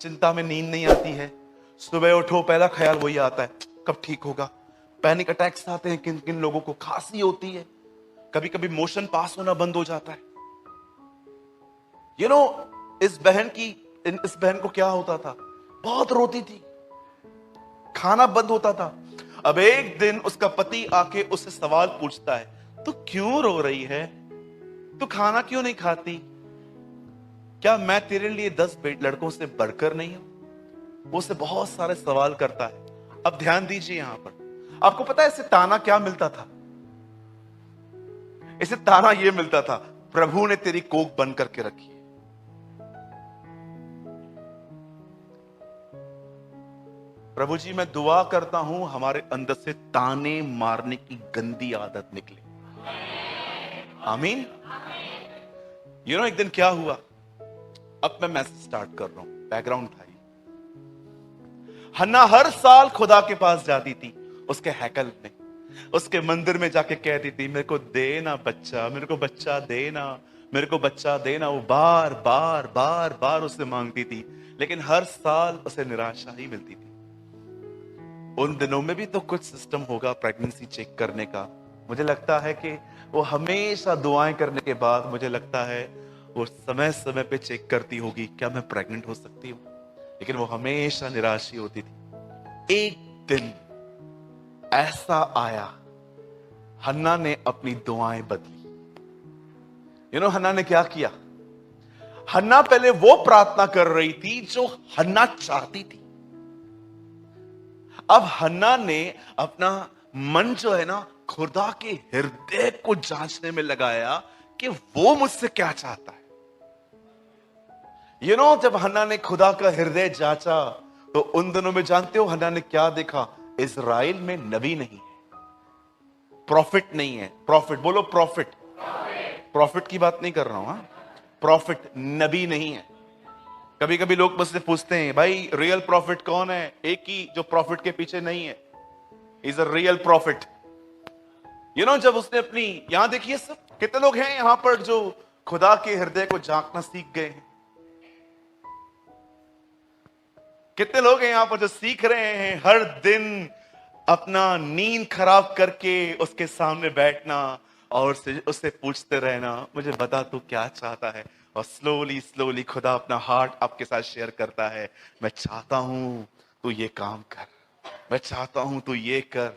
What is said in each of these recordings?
चिंता में नींद नहीं आती है, सुबह उठो पहला ख्याल वही आता है, कब ठीक होगा। पैनिक अटैक्स आते हैं, किन किन लोगों को खांसी होती है, कभी कभी मोशन पास होना बंद हो जाता है। यू नो इस बहन को क्या होता था, बहुत रोती थी, खाना बंद होता था। अब एक दिन उसका पति आके उससे सवाल पूछता है, तू क्यों रो रही है, तू खाना क्यों नहीं खाती, क्या मैं तेरे लिए 10 लड़कों से बढ़कर नहीं हूं। वो उससे बहुत सारे सवाल करता है। अब ध्यान दीजिए यहां पर, आपको पता है इसे ताना क्या मिलता था? इसे ताना यह मिलता था, प्रभु ने तेरी कोख बंद करके रखी है। प्रभु जी मैं दुआ करता हूं हमारे अंदर से ताने मारने की गंदी आदत निकले। आमीन। एक दिन क्या हुआ, अब मैं मैसेज स्टार्ट कर रहा हूं, बैकग्राउंड था। हन्ना हर साल खुदा के पास जाती थी, उसके हैकल में, उसके मंदिर में जाके कहती थी, मेरे को देना बच्चा, मेरे को बच्चा देना, मेरे को बच्चा देना। वो बार बार बार बार उससे मांगती थी, लेकिन हर साल उसे निराशा ही मिलती थी। उन दिनों में भी तो कुछ सिस्टम होगा प्रेगनेंसी चेक करने का। मुझे लगता है कि वो हमेशा दुआएं करने के बाद, मुझे लगता है वो समय समय पे चेक करती होगी, क्या मैं प्रेग्नेंट हो सकती हूँ। लेकिन वो हमेशा निराश ही होती थी। एक दिन ऐसा आया, हन्ना ने अपनी दुआएं बदली। हन्ना ने क्या किया? हन्ना पहले वो प्रार्थना कर रही थी जो हन्ना चाहती थी। अब हन्ना ने अपना मन जो है ना, खुदा के हृदय को जांचने में लगाया कि वो मुझसे क्या चाहता है। जब हन्ना ने खुदा का हृदय जांचा, तो उन दिनों में जानते हो हन्ना ने क्या देखा? इज़राइल में नबी नहीं है, प्रॉफिट नहीं है। प्रॉफिट बोलो, प्रॉफिट। प्रॉफिट की बात नहीं कर रहा हूं, प्रॉफिट, नबी नहीं है। कभी कभी लोग मुझसे पूछते हैं, भाई रियल प्रॉफिट कौन है? एक ही जो प्रॉफिट के पीछे नहीं है, इज अ रियल प्रॉफिट। जब उसने अपनी, यहां देखिए सब कितने लोग हैं यहां पर जो खुदा के हृदय को झांकना सीख गए हैं। कितने लोग हैं यहां पर जो सीख रहे हैं हर दिन अपना नींद खराब करके उसके सामने बैठना और उससे पूछते रहना, मुझे बता तू क्या चाहता है। और स्लोली स्लोली खुदा अपना हार्ट आपके साथ शेयर करता है, मैं चाहता हूं तू ये काम कर, मैं चाहता हूं तू ये कर।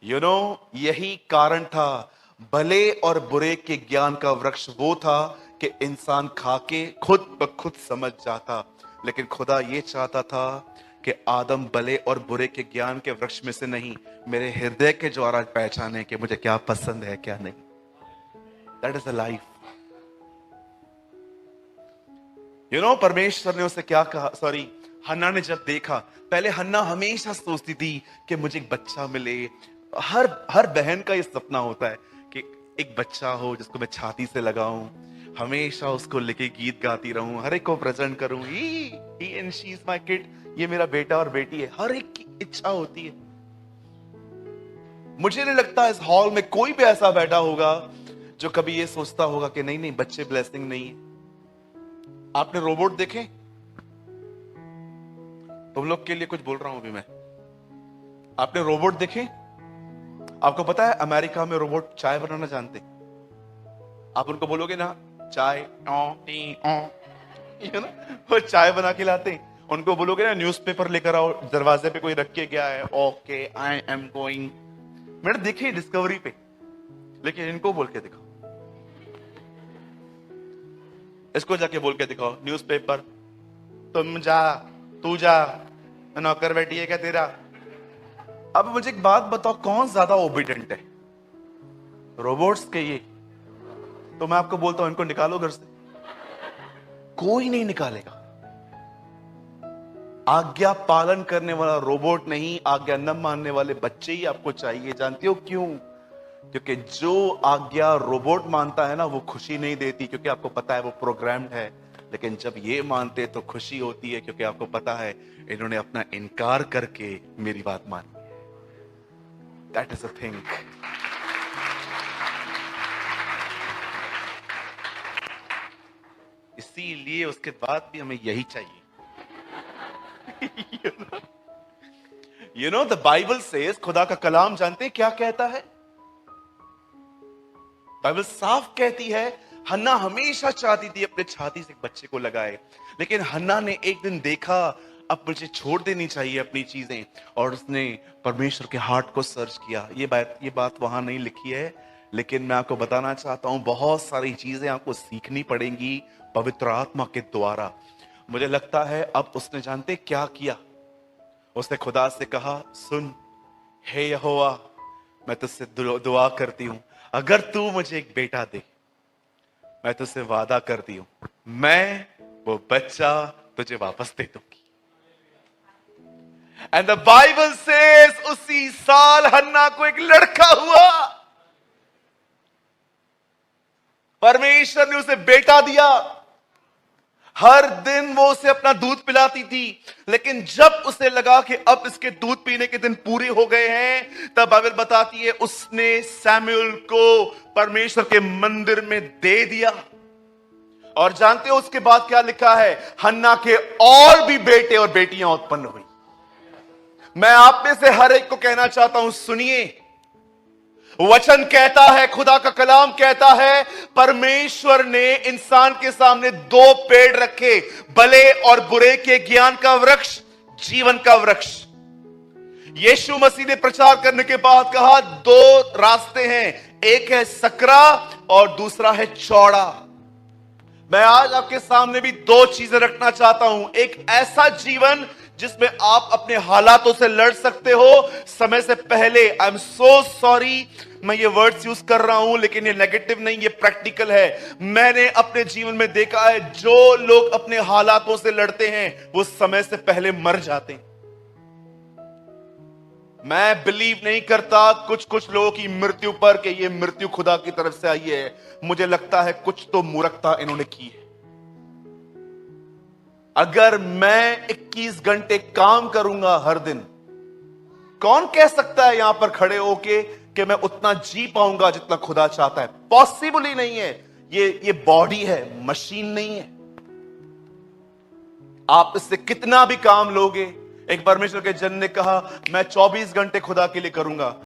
यही कारण था, भले और बुरे के ज्ञान का वृक्ष वो था कि इंसान खा के खुद ब खुद समझ जाता। लेकिन खुदा ये चाहता था कि आदम भले और बुरे के ज्ञान के वृक्ष में से नहीं, मेरे हृदय के द्वारा पहचाने कि मुझे क्या पसंद है क्या नहीं। That is the life. परमेश्वर ने उसे क्या कहा, सॉरी, हन्ना ने जब देखा, पहले हन्ना हमेशा सोचती थी कि मुझे एक बच्चा मिले। हर बहन का ये सपना होता है कि एक बच्चा हो जिसको मैं छाती से लगाऊं, हमेशा उसको लेके गीत गाती रहूं, हर एक को प्रेजेंट करूं, he and she is my kid, ये मेरा बेटा और बेटी है। हर एक की इच्छा होती है। मुझे नहीं लगता इस हॉल में कोई भी ऐसा बैठा होगा जो कभी ये सोचता होगा कि नहीं नहीं, बच्चे ब्लेसिंग नहीं है। आपने रोबोट देखे? तुम लोग के लिए कुछ बोल रहा हूं अभी मैं। आपने रोबोट देखे? आपको पता है अमेरिका में रोबोट चाय बनाना जानते। आप उनको बोलोगे ना चाय, वो चाय बना के लाते हैं। उनको बोलोगे ना न्यूज़पेपर लेकर आओ, दरवाजे पे कोई रख के गया है, ओके आई एम गोइंग। मैंने देखे डिस्कवरी पे, लेकिन इनको बोल के दिखाओ, इसको जाके बोल के दिखाओ न्यूज़पेपर, तुम जा, तू जा, नौकर बैठी है क्या तेरा? अब मुझे एक बात बताओ, कौन ज्यादा ओबीडेंट है, रोबोट्स के ये? तो मैं आपको बोलता हूं इनको निकालो घर से, कोई नहीं निकालेगा। आज्ञा पालन करने वाला रोबोट नहीं, आज्ञा न मानने वाले बच्चे ही आपको चाहिए। जानते हो क्यों? क्योंकि जो आज्ञा रोबोट मानता है ना, वो खुशी नहीं देती, क्योंकि आपको पता है वो प्रोग्राम्ड है। लेकिन जब ये मानते तो खुशी होती है, क्योंकि आपको पता है इन्होंने अपना इनकार करके मेरी बात मानी। That is a thing. इसीलिए उसके बाद भी हमें यही चाहिए, द बाइबल सेज, खुदा का कलाम जानते हैं क्या कहता है? बाइबल साफ कहती है, हन्ना हमेशा चाहती थी अपने छाती से एक बच्चे को लगाए, लेकिन हन्ना ने एक दिन देखा अब मुझे छोड़ देनी चाहिए अपनी चीजें, और उसने परमेश्वर के हार्ट को सर्च किया। ये बात वहां नहीं लिखी है, लेकिन मैं आपको बताना चाहता हूं, बहुत सारी चीजें आपको सीखनी पड़ेंगी पवित्र आत्मा के द्वारा। मुझे लगता है अब उसने जानते क्या किया, उसने खुदा से कहा, सुन हे यहोवा, मैं तुझसे दुआ करती हूं, अगर तू मुझे एक बेटा दे, मैं तुझसे वादा करती हूं, मैं वो बच्चा तुझे वापस दे दूंगी। एंड द बाइबल सेज उसी साल हन्ना को एक लड़का हुआ। परमेश्वर ने उसे बेटा दिया। हर दिन वो उसे अपना दूध पिलाती थी, लेकिन जब उसे लगा कि अब इसके दूध पीने के दिन पूरे हो गए हैं, तब बाइबल बताती है उसने सैमुअल को परमेश्वर के मंदिर में दे दिया। और जानते हो उसके बाद क्या लिखा है? हन्ना के और भी बेटे और बेटियां उत्पन्न हुई। मैं आप में से हर एक को कहना चाहता हूं, सुनिए, वचन कहता है, खुदा का कलाम कहता है, परमेश्वर ने इंसान के सामने दो पेड़ रखे, भले और बुरे के ज्ञान का वृक्ष, जीवन का वृक्ष। यीशु मसीह ने प्रचार करने के बाद कहा, दो रास्ते हैं, एक है सकरा और दूसरा है चौड़ा। मैं आज आपके सामने भी दो चीजें रखना चाहता हूं। एक ऐसा जीवन जिसमें आप अपने हालातों से लड़ सकते हो समय से पहले। आई एम सो सॉरी, मैं ये वर्ड्स यूज कर रहा हूं, लेकिन ये नेगेटिव नहीं, ये प्रैक्टिकल है। मैंने अपने जीवन में देखा है, जो लोग अपने हालातों से लड़ते हैं वो समय से पहले मर जाते हैं। मैं बिलीव नहीं करता कुछ लोगों की मृत्यु पर कि ये मृत्यु खुदा की तरफ से आई है। मुझे लगता है कुछ तो मूर्खता इन्होंने की है। अगर मैं 21 घंटे काम करूंगा हर दिन, कौन कह सकता है यहां पर खड़े होके कि मैं उतना जी पाऊंगा जितना खुदा चाहता है? पॉसिबल ही नहीं है। ये बॉडी है, मशीन नहीं है। आप इससे कितना भी काम लोगे। एक परमेश्वर के जन ने कहा, मैं 24 घंटे खुदा के लिए करूंगा।